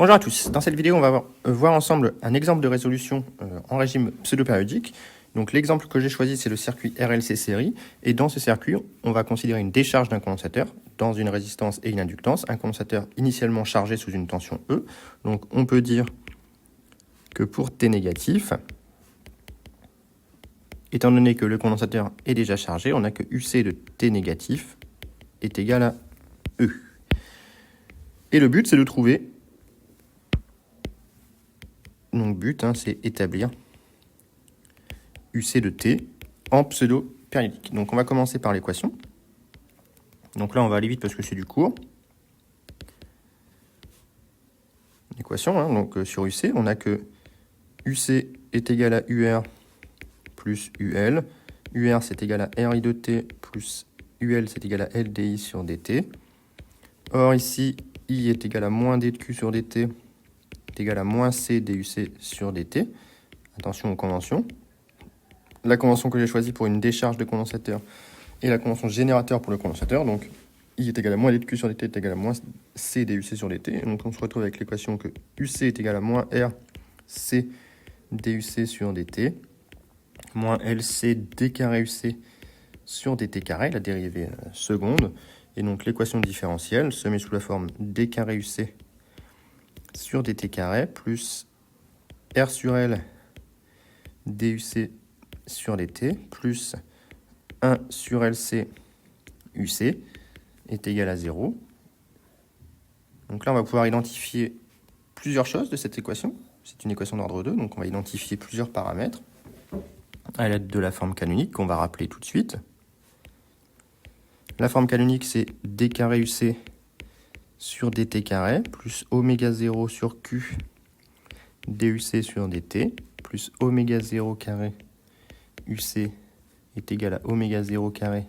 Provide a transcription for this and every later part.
Bonjour à tous, dans cette vidéo on va voir ensemble un exemple de résolution en régime pseudo-périodique. Donc l'exemple que j'ai choisi c'est le circuit RLC série et dans ce circuit on va considérer une décharge d'un condensateur dans une résistance et une inductance, un condensateur initialement chargé sous une tension E. Donc on peut dire que pour T négatif, étant donné que le condensateur est déjà chargé, on a que UC de T négatif est égal à E. Et le but c'est de trouver, donc but c'est établir UC de T en pseudo-périodique. Donc on va commencer par l'équation. Donc là on va aller vite parce que c'est du cours. L'équation, donc sur UC, on a que UC est égal à UR plus UL. UR c'est égal à RI de T plus UL c'est égal à LDI sur DT. Or ici, I est égal à moins D de Q sur DT est égal à moins C DUC sur DT. Attention aux conventions. La convention que j'ai choisie pour une décharge de condensateur est la convention générateur pour le condensateur. Donc I est égal à moins D de Q sur DT est égal à moins C DUC sur DT. Et donc on se retrouve avec l'équation que UC est égal à moins R C DUC sur DT moins LC D carré UC sur DT carré, la dérivée seconde. Et donc l'équation différentielle se met sous la forme D carré UC sur DT carré plus R sur L DUC sur DT plus 1 sur LC UC est égal à 0. Donc là, on va pouvoir identifier plusieurs choses de cette équation. C'est une équation d'ordre 2, donc on va identifier plusieurs paramètres à l'aide de la forme canonique qu'on va rappeler tout de suite. La forme canonique, c'est D carré UC sur DT carré plus oméga 0 sur Q DUC sur DT plus oméga 0 carré UC est égal à oméga 0 carré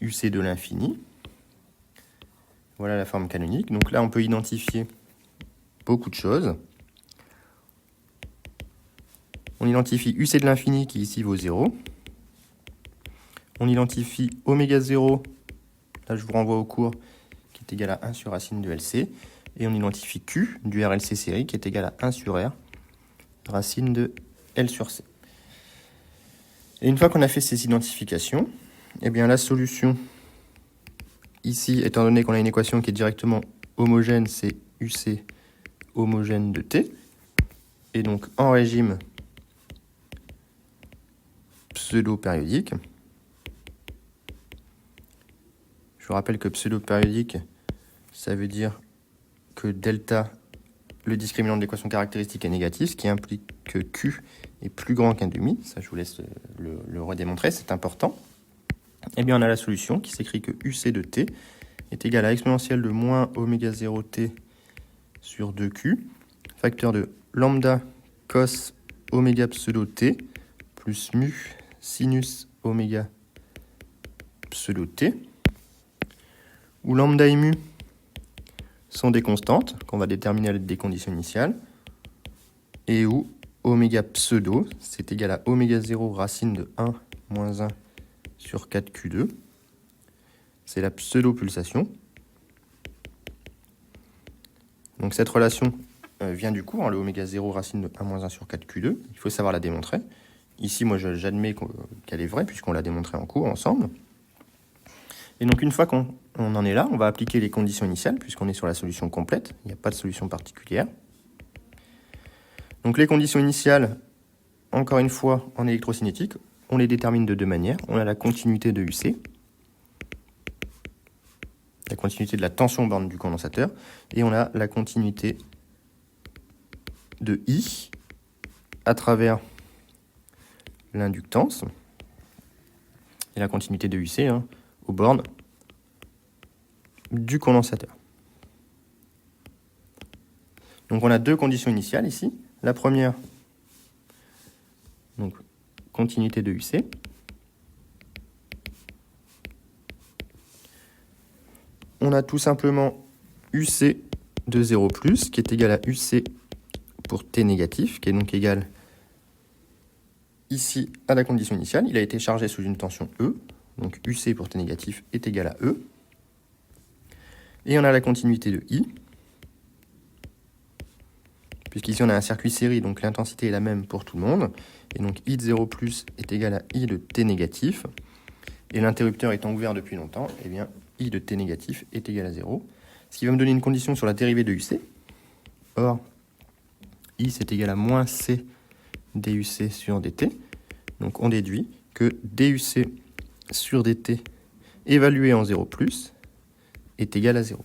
UC de l'infini. Voilà la forme canonique. Donc là, on peut identifier beaucoup de choses. On identifie UC de l'infini qui ici vaut 0. On identifie oméga 0, là je vous renvoie au cours, qui est égal à 1 sur racine de LC. Et on identifie Q du RLC série qui est égal à 1 sur R, racine de L sur C. Et une fois qu'on a fait ces identifications, eh bien la solution ici, étant donné qu'on a une équation qui est directement homogène, c'est UC homogène de T. Et donc en régime pseudo-périodique. Je vous rappelle que pseudo-périodique, ça veut dire que delta, le discriminant de l'équation caractéristique, est négatif, ce qui implique que Q est plus grand qu'un demi. Ça, je vous laisse le redémontrer, c'est important. Eh bien, on a la solution qui s'écrit que UC de T est égal à exponentielle de moins oméga 0 T sur 2Q, facteur de lambda cos oméga pseudo T plus mu sinus oméga pseudo T, où lambda et mu sont des constantes qu'on va déterminer à l'aide des conditions initiales, et où oméga pseudo, c'est égal à oméga 0 racine de 1 moins 1 sur 4Q2. C'est la pseudo-pulsation. Donc cette relation vient du cours, le oméga 0 racine de 1 moins 1 sur 4Q2. Il faut savoir la démontrer. Ici, moi, j'admets qu'elle est vraie, puisqu'on l'a démontré en cours ensemble. Et donc, une fois qu'on en est là, on va appliquer les conditions initiales, puisqu'on est sur la solution complète. Il n'y a pas de solution particulière. Donc, les conditions initiales, encore une fois, en électrocinétique, on les détermine de deux manières. On a la continuité de UC, la continuité de la tension borne du condensateur, et on a la continuité de I à travers l'inductance, et la continuité de UC aux bornes du condensateur. Donc on a deux conditions initiales ici. La première, donc continuité de UC. On a tout simplement UC de 0+, qui est égal à UC pour T négatif, qui est donc égal ici à la condition initiale. Il a été chargé sous une tension E, donc UC pour T négatif est égal à E. Et on a la continuité de I, puisqu'ici on a un circuit série, donc l'intensité est la même pour tout le monde. Et donc I de 0 plus est égal à I de T négatif. Et l'interrupteur étant ouvert depuis longtemps, eh bien I de T négatif est égal à 0. Ce qui va me donner une condition sur la dérivée de UC. Or, I c'est égal à moins C DUC sur DT. Donc on déduit que DUC sur DT évalué en 0 plus est égal à 0.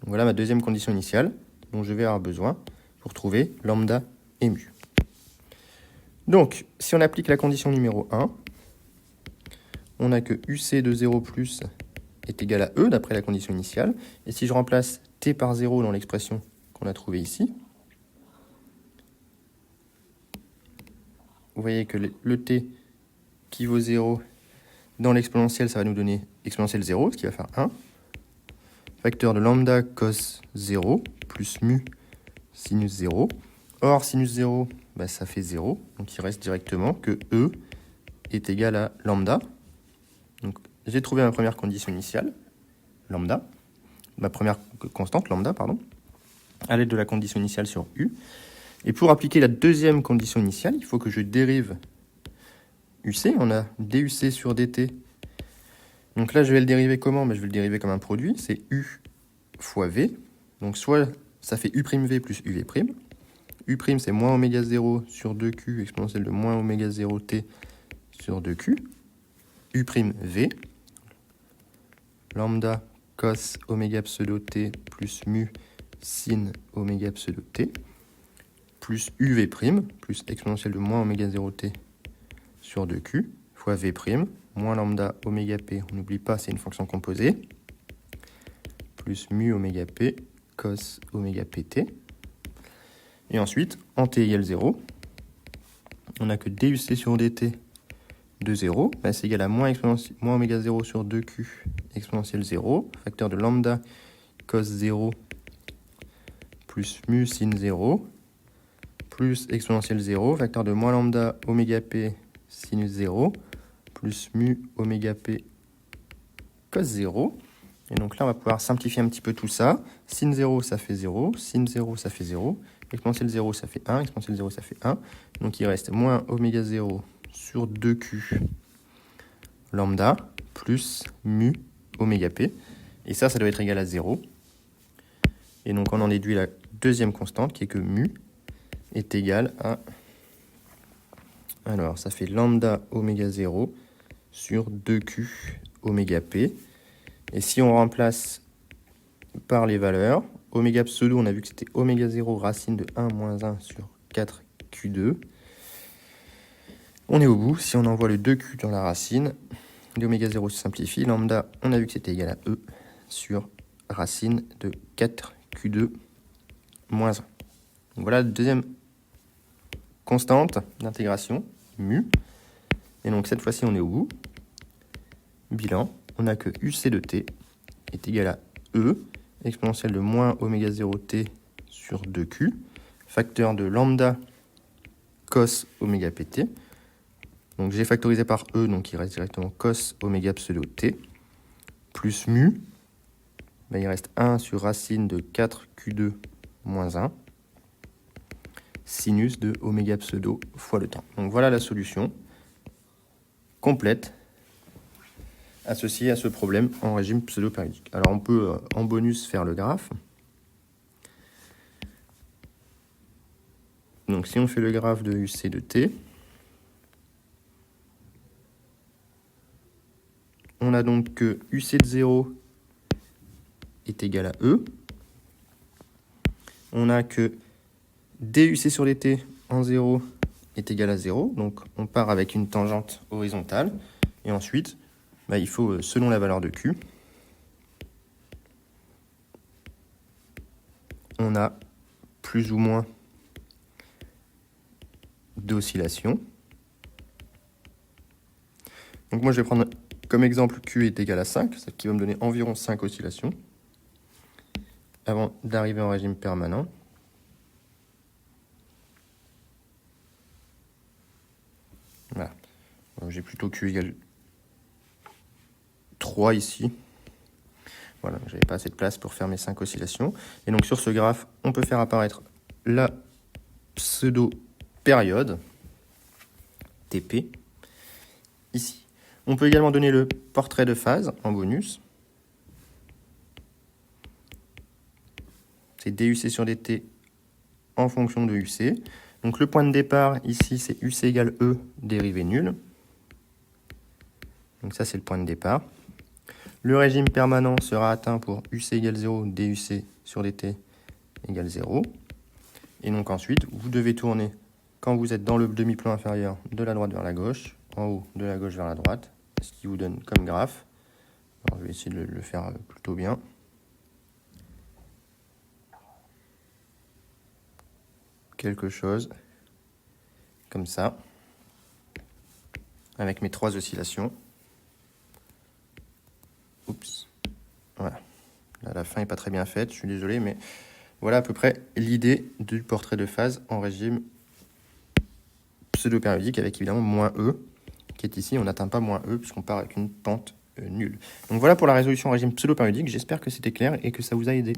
Donc voilà ma deuxième condition initiale dont je vais avoir besoin pour trouver lambda et mu. Donc, si on applique la condition numéro 1, on a que UC de 0 plus est égal à E d'après la condition initiale. Et si je remplace T par 0 dans l'expression qu'on a trouvée ici, vous voyez que le T qui vaut 0 dans l'exponentielle, ça va nous donner exponentielle 0, ce qui va faire 1. Facteur de lambda cos 0 plus mu sinus 0. Or, sinus 0, bah, ça fait 0. Donc, il reste directement que E est égal à lambda. Donc, j'ai trouvé ma première condition initiale, lambda. Ma première constante, lambda, pardon, à l'aide de la condition initiale sur U. Et pour appliquer la deuxième condition initiale, il faut que je dérive UC. On a DUC sur DT. Donc là, je vais le dériver comment? Je vais le dériver comme un produit. C'est U fois V. Donc soit ça fait U'V plus UV'. U', c'est moins oméga 0 sur 2Q exponentielle de moins oméga 0 T sur 2Q. U'V. Lambda cos oméga pseudo T plus mu sin oméga pseudo T plus UV', plus exponentielle de moins oméga 0 T sur 2Q, fois V', moins lambda oméga P, on n'oublie pas, c'est une fonction composée, plus mu oméga P cos oméga PT. Et ensuite, en T égale 0, on n'a que DUC sur DT de 0, c'est égal à moins oméga 0 sur 2Q exponentielle 0, facteur de lambda cos 0 plus mu sin 0, plus exponentielle 0, facteur de moins lambda oméga P sinus 0, plus mu oméga P cos 0. Et donc là, on va pouvoir simplifier un petit peu tout ça. Sin 0, ça fait 0. Sin 0, ça fait 0. Exponentielle 0, ça fait 1. Exponentielle 0, ça fait 1. Donc il reste moins oméga 0 sur 2Q lambda plus mu oméga P. Et ça doit être égal à 0. Et donc on en déduit la deuxième constante qui est que mu est égal à... Alors, ça fait lambda oméga 0 sur 2Q oméga P. Et si on remplace par les valeurs, oméga pseudo, on a vu que c'était oméga 0 racine de 1 moins 1 sur 4Q2. On est au bout. Si on envoie le 2Q dans la racine, l'oméga 0 se simplifie. Lambda, on a vu que c'était égal à E sur racine de 4Q2 moins 1. Donc voilà la deuxième constante d'intégration, mu. Et donc cette fois-ci, on est au bout. Bilan, on a que UC de T est égal à E, exponentielle de moins oméga 0 T sur 2Q, facteur de lambda cos oméga PT. Donc j'ai factorisé par E, donc il reste directement cos oméga pseudo T, plus mu, il reste 1 sur racine de 4Q2 moins 1, sinus de oméga pseudo fois le temps. Donc voilà la solution complète associée à ce problème en régime pseudo-périodique. Alors on peut en bonus faire le graphe. Donc si on fait le graphe de UC de T, on a donc que UC de 0 est égal à E. On a que DUC sur DT en 0 est égal à 0. Donc on part avec une tangente horizontale. Et ensuite, il faut, selon la valeur de Q, on a plus ou moins d'oscillation. Donc moi je vais prendre comme exemple Q est égal à 5, ce qui va me donner environ 5 oscillations avant d'arriver en régime permanent. Voilà. J'ai plutôt Q égale 3 ici. Voilà, j'avais pas assez de place pour faire mes 5 oscillations. Et donc sur ce graphe, on peut faire apparaître la pseudo-période, TP, ici. On peut également donner le portrait de phase en bonus. C'est DUC sur DT en fonction de UC. Donc le point de départ, ici, c'est UC égale E, dérivée nulle. Donc ça, c'est le point de départ. Le régime permanent sera atteint pour UC égale 0, DUC sur DT égale 0. Et donc ensuite, vous devez tourner, quand vous êtes dans le demi-plan inférieur, de la droite vers la gauche, en haut, de la gauche vers la droite, ce qui vous donne comme graphe. Alors, je vais essayer de le faire plutôt bien. Quelque chose comme ça, avec mes 3 oscillations. Oups, voilà. Là, la fin n'est pas très bien faite, je suis désolé, mais voilà à peu près l'idée du portrait de phase en régime pseudo-périodique, avec évidemment moins E, qui est ici. On n'atteint pas moins E, puisqu'on part avec une pente nulle. Donc voilà pour la résolution en régime pseudo-périodique. J'espère que c'était clair et que ça vous a aidé.